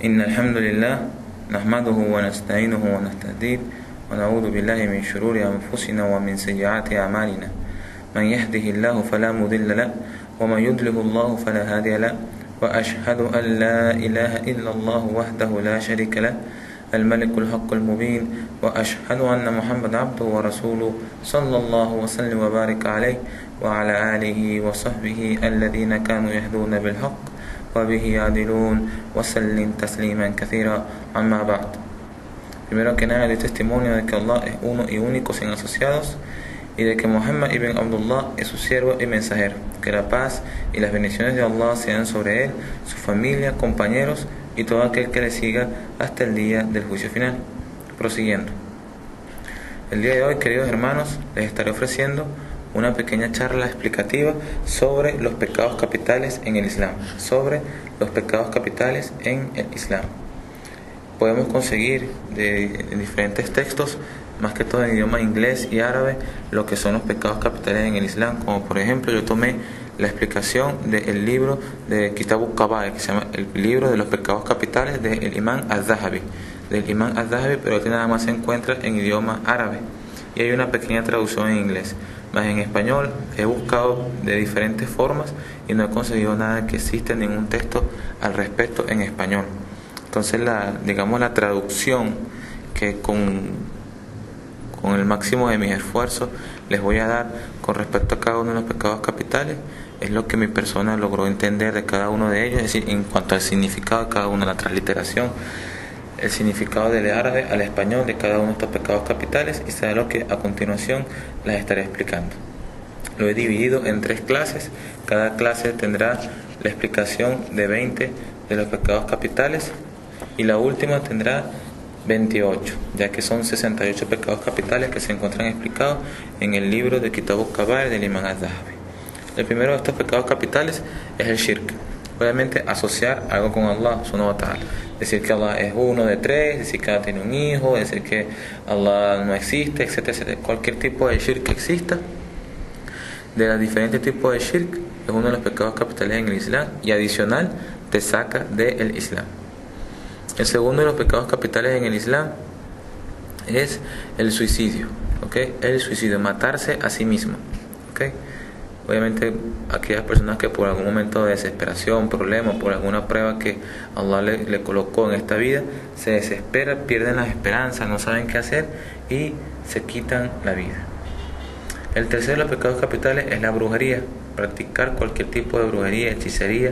إن الحمد لله نحمده ونستعينه ونستهديه ونعوذ بالله من شرور أنفسنا ومن سيئات أعمالنا. من يهده الله فلا مضل له ومن يضلل الله فلا هادي له، وأشهد أن لا إله إلا الله وحده لا شريك له الملك الحق المبين، وأشهد أن محمد عبده ورسوله صلى الله وسلم وبارك عليه وعلى آله وصحبه الذين كانوا يهدون بالحق وبه يعدلون وسلم تسليما كثيرا. أما بعد. Primero que nada, doy testimonio de que Allah es uno y único sin asociados, y de que Muhammad ibn Abdullah es su siervo y mensajero. Que la paz y las bendiciones de Allah sean sobre él, su familia, compañeros y todo aquel que le siga hasta el día del juicio final. Prosiguiendo. El día de hoy, queridos hermanos, les estaré ofreciendo una pequeña charla explicativa sobre los pecados capitales en el Islam. Sobre los pecados capitales en el Islam. Podemos conseguir de diferentes textos, más que todo en idioma inglés y árabe, lo que son los pecados capitales en el Islam. Como por ejemplo, yo tomé la explicación del libro de Kitab al-Kabair, que se llama el libro de los pecados capitales del Imam al-Zahabi, pero que nada más se encuentra en idioma árabe y hay una pequeña traducción en inglés. Más en español he buscado de diferentes formas y no he conseguido nada que exista ningún texto al respecto en español. Entonces la traducción que con el máximo de mis esfuerzos les voy a dar con respecto a cada uno de los pecados capitales es lo que mi persona logró entender de cada uno de ellos, es decir, en cuanto al significado de cada uno, la transliteración, el significado del árabe al español de cada uno de estos pecados capitales, y será lo que a continuación les estaré explicando. Lo he dividido en 3 clases. Cada clase tendrá la explicación de 20 de los pecados capitales y la última tendrá 28, ya que son 68 pecados capitales que se encuentran explicados en el libro de Kitab al-Kabair del Imam al-Zahabi. El primero de estos pecados capitales es el shirk. Obviamente asociar algo con Allah subhanahu wa ta'ala, decir que Allah es uno de 3, decir que Allah tiene un hijo, decir que Allah no existe, etcétera, etcétera. Cualquier tipo de shirk que exista, de los diferentes tipos de shirk, es uno de los pecados capitales en el Islam y adicional te saca del Islam. El segundo de los pecados capitales en el Islam es el suicidio, ¿okay? El suicidio, matarse a sí mismo, ¿okay? Obviamente aquellas personas que por algún momento de desesperación, problema, por alguna prueba que Allah le colocó en esta vida, se desesperan, pierden las esperanzas, no saben qué hacer y se quitan la vida. El tercero de los pecados capitales es la brujería. Practicar cualquier tipo de brujería, hechicería,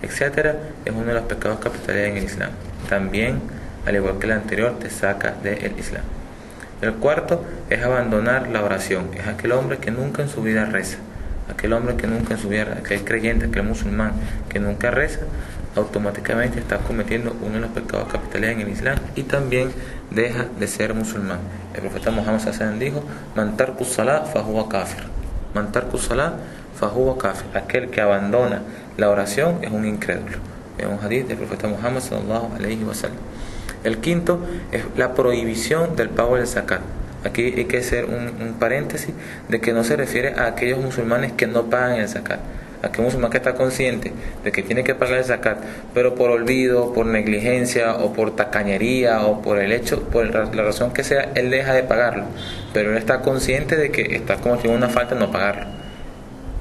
etcétera, es uno de los pecados capitales en el Islam. También, al igual que el anterior, te saca del Islam. El cuarto es abandonar la oración. Es aquel hombre que nunca en su vida reza. Aquel creyente, aquel musulmán que nunca reza, automáticamente está cometiendo uno de los pecados capitales en el Islam y también deja de ser musulmán. El profeta Muhammad sallallahu alaihi wasallam dijo: Man tarku salah fahuwa kafir. Man tarku salah fahuwa kafir. Aquel que abandona la oración es un incrédulo. Es un hadith del profeta Muhammad sallallahu alaihi wasallam. El quinto es la prohibición del pago del zakat. Aquí hay que hacer un paréntesis de que no se refiere a aquellos musulmanes que no pagan el zakat. Aquel musulmán que está consciente de que tiene que pagar el zakat, pero por olvido, por negligencia o por tacañería o por la razón que sea, él deja de pagarlo, pero él está consciente de que está cometiendo una falta de no pagarlo.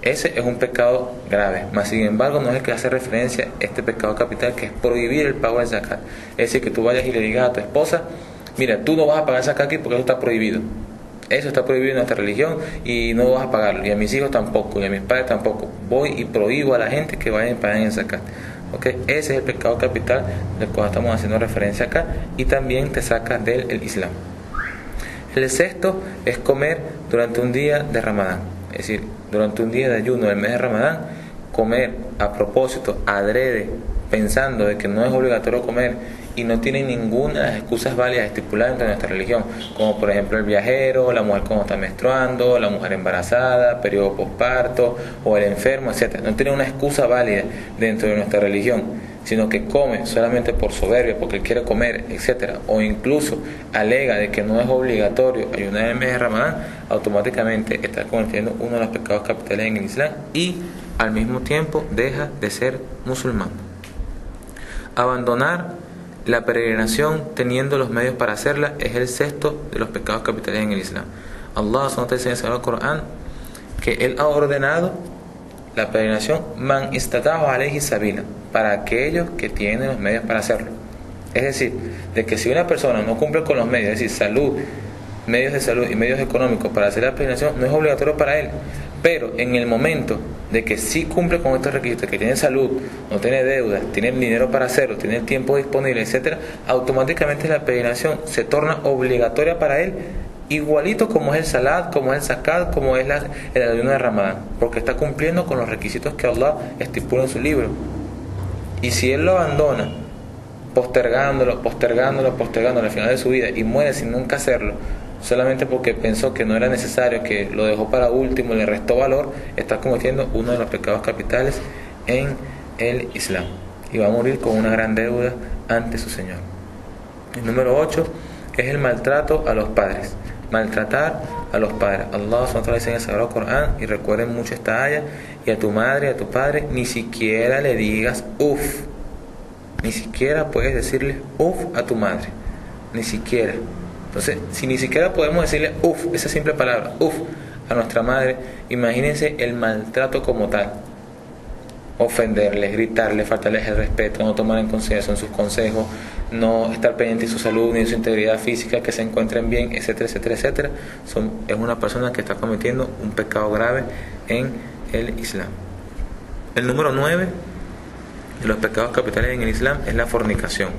Ese es un pecado grave, mas sin embargo no es el que hace referencia a este pecado capital, que es prohibir el pago del zakat. Es decir, que tú vayas y le digas a tu esposa: mira, tú no vas a pagar el zakat aquí porque eso está prohibido. Eso está prohibido en nuestra religión y no vas a pagarlo. Y a mis hijos tampoco, y a mis padres tampoco. Voy y prohíbo a la gente que vayan a pagar el zakat. ¿Okay? Ese es el pecado capital del cual estamos haciendo referencia acá, y también te saca del Islam. El sexto es comer durante un día de Ramadán. Es decir, durante un día de ayuno del mes de Ramadán, comer a propósito, adrede, pensando de que no es obligatorio comer y no tiene ninguna de las excusas válidas estipuladas dentro de nuestra religión, como por ejemplo el viajero, la mujer cuando está menstruando, la mujer embarazada, periodo posparto o el enfermo, etc. No tiene una excusa válida dentro de nuestra religión, sino que come solamente por soberbia, porque él quiere comer, etc. O incluso alega de que no es obligatorio ayunar en el mes de Ramadán, automáticamente está cometiendo uno de los pecados capitales en el Islam y al mismo tiempo deja de ser musulmán. Abandonar la peregrinación teniendo los medios para hacerla es el sexto de los pecados capitales en el Islam. Allah subhanahu wa ta'ala dice en el Sagrado Corán que Él ha ordenado la peregrinación man istata'u alayhi sabila, para aquellos que tienen los medios para hacerlo. Es decir, de que si una persona no cumple con los medios, es decir, salud, medios de salud y medios económicos para hacer la peregrinación, no es obligatorio para él. Pero en el momento de que sí cumple con estos requisitos, que tiene salud, no tiene deudas, tiene el dinero para hacerlo, tiene el tiempo disponible, etcétera, automáticamente la peregrinación se torna obligatoria para él, igualito como es el salat, como es el zakat, como es el ayuno de Ramadán, porque está cumpliendo con los requisitos que Allah estipula en su libro. Y si él lo abandona, postergándolo al final de su vida, y muere sin nunca hacerlo, solamente porque pensó que no era necesario, que lo dejó para último, le restó valor, está cometiendo uno de los pecados capitales en el Islam, y va a morir con una gran deuda ante su Señor. El número 8 es el maltrato a los padres. Maltratar a los padres. Allah subhanahu wa ta'ala dice en el Sagrado Corán, y recuerden mucho esta aya: y a tu madre y a tu padre ni siquiera le digas uf. Ni siquiera puedes decirle uf a tu madre, ni siquiera. Entonces, si ni siquiera podemos decirle uf, esa simple palabra, uf, a nuestra madre, imagínense el maltrato como tal. Ofenderles, gritarles, faltarles el respeto, no tomar en consideración sus consejos, no estar pendiente de su salud ni de su integridad física, que se encuentren bien, etcétera, etcétera, etcétera. Es una persona que está cometiendo un pecado grave en el Islam. El número 9 de los pecados capitales en el Islam es la fornicación.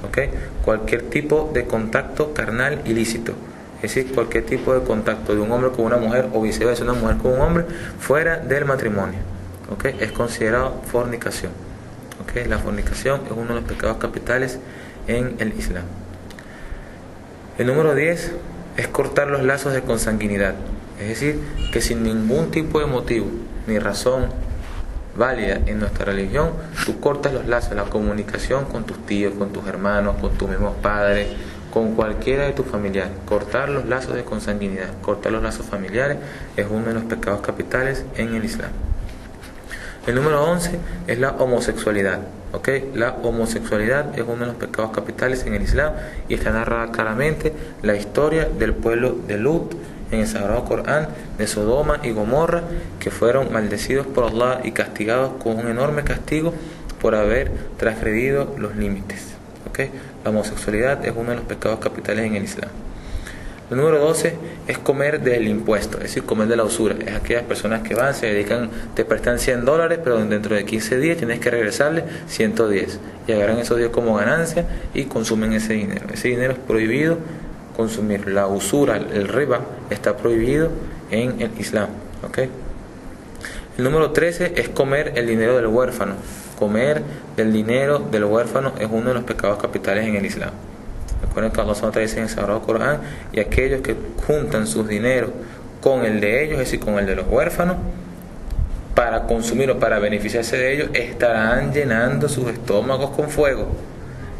¿Okay? Cualquier tipo de contacto carnal ilícito, es decir, cualquier tipo de contacto de un hombre con una mujer o viceversa, una mujer con un hombre fuera del matrimonio, ¿okay? Es considerado fornicación. ¿Okay? La fornicación es uno de los pecados capitales en el Islam. El número 10 es cortar los lazos de consanguinidad, es decir, que sin ningún tipo de motivo ni razón válida en nuestra religión, tú cortas los lazos, la comunicación con tus tíos, con tus hermanos, con tus mismos padres, con cualquiera de tus familiares. Cortar los lazos de consanguinidad, cortar los lazos familiares es uno de los pecados capitales en el Islam. El número 11 es la homosexualidad. ¿Okay? La homosexualidad es uno de los pecados capitales en el Islam, y está narrada claramente la historia del pueblo de Lut en el Sagrado Corán, de Sodoma y Gomorra, que fueron maldecidos por Allah y castigados con un enorme castigo por haber transgredido los límites. ¿Okay? La homosexualidad es uno de los pecados capitales en el Islam. El número 12 es comer del impuesto, es decir, comer de la usura. Es aquellas personas que van, se dedican, te prestan $100, pero dentro de 15 días tienes que regresarle 110, y agarran esos días como ganancia y consumen ese dinero. Ese dinero es prohibido consumir. La usura, el riba, está prohibido en el Islam. ¿Okay? El número 13 es comer el dinero del huérfano. Comer del dinero del huérfano es uno de los pecados capitales en el Islam. Recuerden que Allah SWT dice en el Sagrado Corán: y aquellos que juntan sus dineros con el de ellos, es decir, con el de los huérfanos, para consumir o para beneficiarse de ellos, estarán llenando sus estómagos con fuego.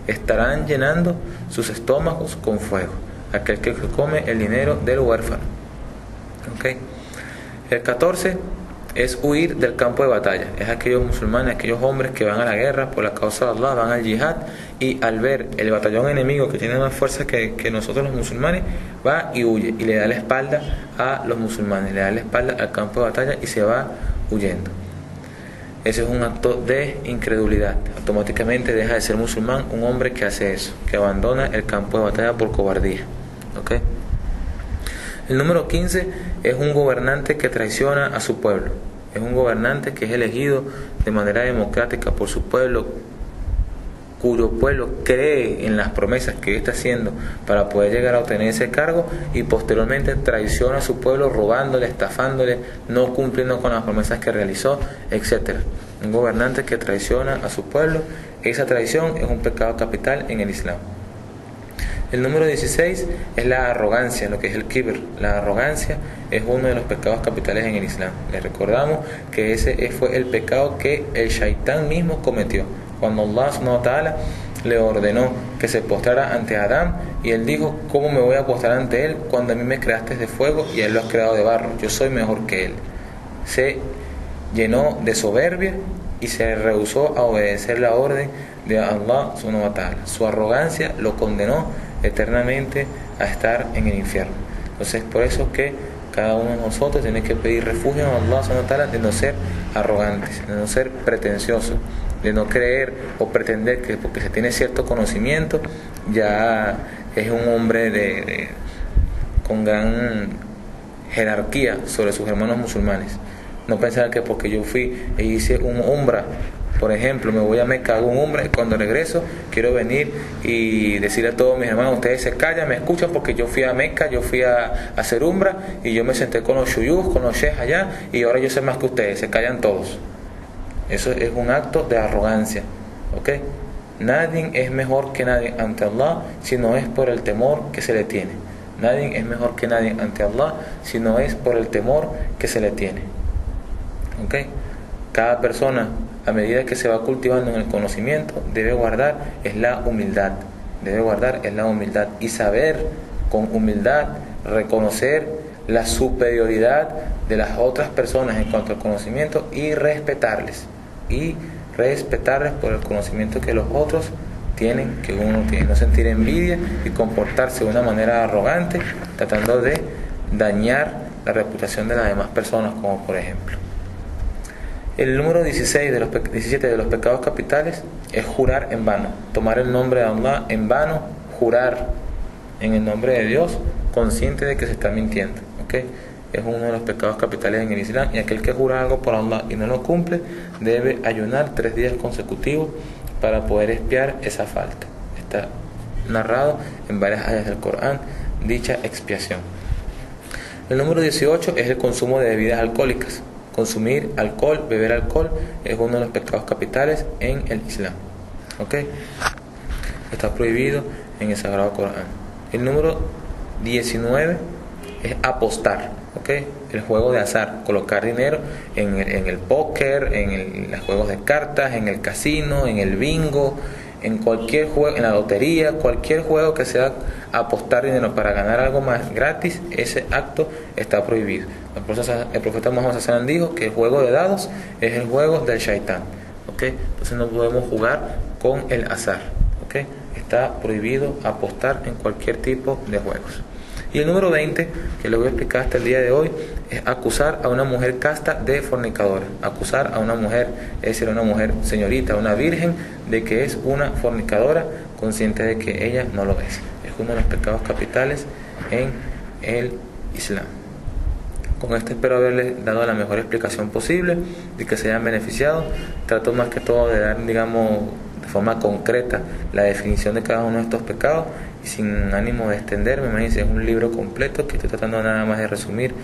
Estarán llenando sus estómagos con fuego. Aquel que come el dinero del huérfano. ¿Okay? El 14 es huir del campo de batalla. Es aquellos musulmanes, aquellos hombres que van a la guerra por la causa de Allah, van al yihad, y al ver el batallón enemigo que tiene más fuerza que nosotros los musulmanes, va y huye y le da la espalda a los musulmanes, le da la espalda al campo de batalla y se va huyendo. Ese es un acto de incredulidad. Automáticamente deja de ser musulmán un hombre que hace eso, que abandona el campo de batalla por cobardía. ¿Okay? El número 15 es un gobernante que traiciona a su pueblo. Es un gobernante que es elegido de manera democrática por su pueblo, cuyo pueblo cree en las promesas que él está haciendo para poder llegar a obtener ese cargo, y posteriormente traiciona a su pueblo robándole, estafándole, no cumpliendo con las promesas que realizó, etc. Un gobernante que traiciona a su pueblo, esa traición es un pecado capital en el Islam. El número 16 es la arrogancia, lo que es el kibr. La arrogancia es uno de los pecados capitales en el Islam. Les recordamos que ese fue el pecado que el Shaitán mismo cometió. Cuando Allah subhanahu wa ta'ala le ordenó que se postrara ante Adán, y él dijo: ¿cómo me voy a postrar ante él cuando a mí me creaste de fuego y a él lo has creado de barro? Yo soy mejor que él. Se llenó de soberbia y se rehusó a obedecer la orden de Allah subhanahu wa ta'ala. Su arrogancia lo condenó eternamente a estar en el infierno. Entonces, por eso que cada uno de nosotros tiene que pedir refugio en Allah subhanahu wa ta'ala de no ser arrogantes, de no ser pretenciosos, de no creer o pretender que porque se tiene cierto conocimiento ya es un hombre con gran jerarquía sobre sus hermanos musulmanes. No pensar que porque yo fui e hice un umra, por ejemplo, me voy a Meca, hago un umra y cuando regreso quiero venir y decirle a todos mis hermanos, ustedes se callan, me escuchan porque yo fui a Meca, yo fui a hacer umra y yo me senté con los shuyús, con los sheikhs allá y ahora yo sé más que ustedes, se callan todos. Eso es un acto de arrogancia, ¿ok? Nadie es mejor que nadie ante Allah si no es por el temor que se le tiene. Nadie es mejor que nadie ante Allah si no es por el temor que se le tiene, ¿ok? Cada persona, a medida que se va cultivando en el conocimiento, debe guardar es la humildad. Debe guardar es la humildad y saber con humildad reconocer la superioridad de las otras personas en cuanto al conocimiento y respetarles por el conocimiento que los otros tienen, que uno tiene. No sentir envidia y comportarse de una manera arrogante, tratando de dañar la reputación de las demás personas, como por ejemplo. El número 17 de los pecados capitales es jurar en vano, tomar el nombre de Allah en vano, jurar en el nombre de Dios, consciente de que se está mintiendo, ¿okay? Es uno de los pecados capitales en el Islam, y aquel que jura algo por Allah y no lo cumple debe ayunar 3 días consecutivos para poder expiar esa falta. Está narrado en varias ayas del Corán dicha expiación. El número 18 es el consumo de bebidas alcohólicas. Consumir alcohol, beber alcohol, es uno de los pecados capitales en el Islam, ¿ok? Está prohibido en el Sagrado Corán. El número 19 es apostar, ¿ok? El juego de azar, colocar dinero en el póker, en los juegos de cartas, en el casino, en el bingo, en cualquier juego, en la lotería, cualquier juego que sea apostar dinero para ganar algo más gratis, ese acto está prohibido. El profeta Muhammad sallallahu alaihi wasallam dijo que el juego de dados es el juego del shaitán, ¿ok? Entonces no podemos jugar con el azar, ¿ok? Está prohibido apostar en cualquier tipo de juegos. Y el número 20, que lo voy a explicar hasta el día de hoy, es acusar a una mujer casta de fornicadora. Acusar a una mujer, es decir, a una mujer señorita, una virgen, de que es una fornicadora, consciente de que ella no lo es. Es uno de los pecados capitales en el Islam. Con esto espero haberles dado la mejor explicación posible y que se hayan beneficiado. Trato más que todo de dar, digamos, de forma concreta la definición de cada uno de estos pecados, y sin ánimo de extenderme. Imagínense, es un libro completo que estoy tratando nada más de resumir,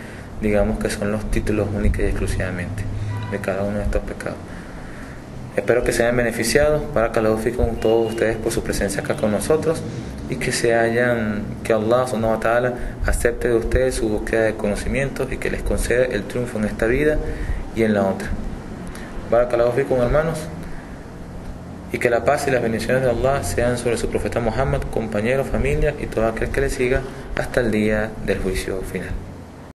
digamos que son los títulos únicos y exclusivamente de cada uno de estos pecados. Espero que se hayan beneficiado. Barakallahu fikum con todos ustedes por su presencia acá con nosotros, y que Allah subhanahu wa ta'ala acepte de ustedes su búsqueda de conocimientos y que les conceda el triunfo en esta vida y en la otra. Barakallahu fikum, hermanos, y que la paz y las bendiciones de Allah sean sobre su profeta Muhammad, compañero, familia y todo aquel que le siga hasta el día del juicio final.